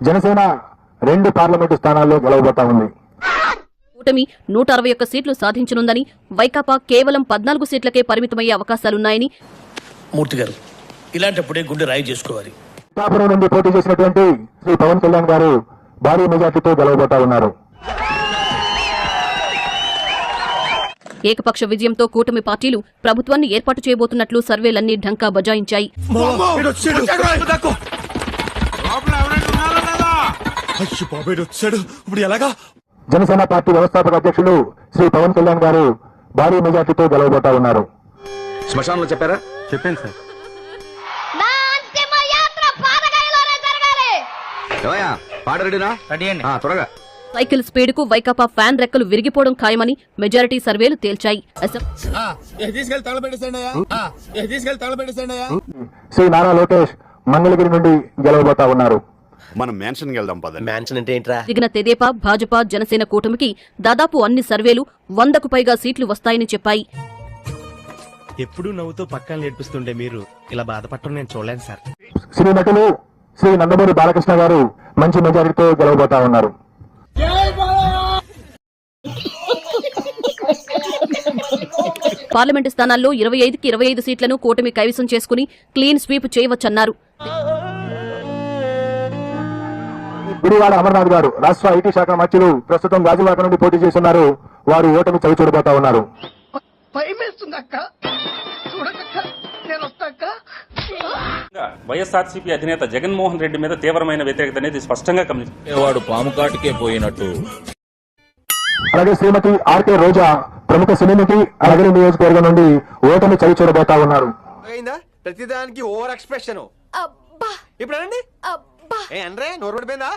Janasena 2 parliament స్థానాల్లో గెలవబోతా ఉంది. కూటమి 161 సీట్లు సాధించనుందని, వైకాపా కేవలం 14 సీట్లకే పరిమితమయ్యే అవకాశాలున్నాయని మూర్తి గారు ఇలాంటప్పుడే గుండె రాయి చేసుకోవాలి. పిఠాపురం నుండి పోటీ చేసినటువంటి శ్రీ పవన్ కళ్యాణ్ గారు భారీ మెజార్టీతో గెలవబోతా ఉన్నారు. ఏకపక్ష విజయంతో కూటమి పార్టీలు ప్రభుత్వాన్ని ఏర్పాటు చేయబోతున్నట్లు సర్వేలన్నీ ఢంకా బజాయించాయి. జనసేన పార్టీ వ్యవస్థాపక అధ్యక్షులు శ్రీ పవన్ కళ్యాణ్ గారు భారీ మెజార్టీతో గెలవబోతా ఉన్నారు. శ్మశానంలో చెప్పారా? చెప్పాను సార్. త్వరగా సైకిల్ స్పీడ్ కు వైకాపా ఫ్యాన్ రెక్కలు విరిగిపోవడం ఖాయమని మెజారిటీ సర్వేలు తేల్చాయి. శ్రీ నారా లోకేష్ మంగళగిరి నుండి గెలవబోతా ఉన్నారు. మనం మ్యాన్షన్ వెళ్దాం పద. మ్యాన్షన్ అంటే ఏంట్రా? దిగిన తెదేపా, భాజపా, జనసేన కూటమికి దాదాపు అన్ని సర్వేలు 100కు పైగా సీట్లు వస్తాయని చెప్పాయి. ఎప్పుడు నవ్వుతూ పక్కన నేర్పిస్తుండే మీరు ఇలా బాధపడటం నేను చూడలేను సార్. శ్రీ నటులు శ్రీ నందమూరి బాలకృష్ణ గారు మంచి మెజారిటీతో గెలవబోతా ఉన్నారు. పార్లమెంటు స్థానాల్లో 25కి 25 సీట్లను కూటమి కైవసం చేసుకుని క్లీన్ స్వీప్ చేయవచ్చన్నారు. గుడివాడ అమర్నాథ్ గారు రాష్ట్ర ఐటీ శాఖ మంత్రులు ప్రస్తుతం గాజువాక నుండి పోటీ చేస్తున్నారు. వారు ఓటమి చవి చూడబోతా ఉన్నారు. వైఎస్ఆర్సీపీ అధినేత జగన్మోహన్ రెడ్డి మీద తీవ్రమైన వ్యతిరేకత అనేది స్పష్టంగా వాడు పాము కాటికే పోయినట్టు. అలాగే శ్రీమతి ఆర్కే రోజా ప్రముఖ సినీ నటి అలగిరి నియోజకవర్గం నుండి ఓటమి చవి చూడబోతా ఉన్నారు. ప్రతిదానికి ఓవర్ ఎక్స్ప్రెషన్. ఇప్పుడు నోరు పడిపోయిందా?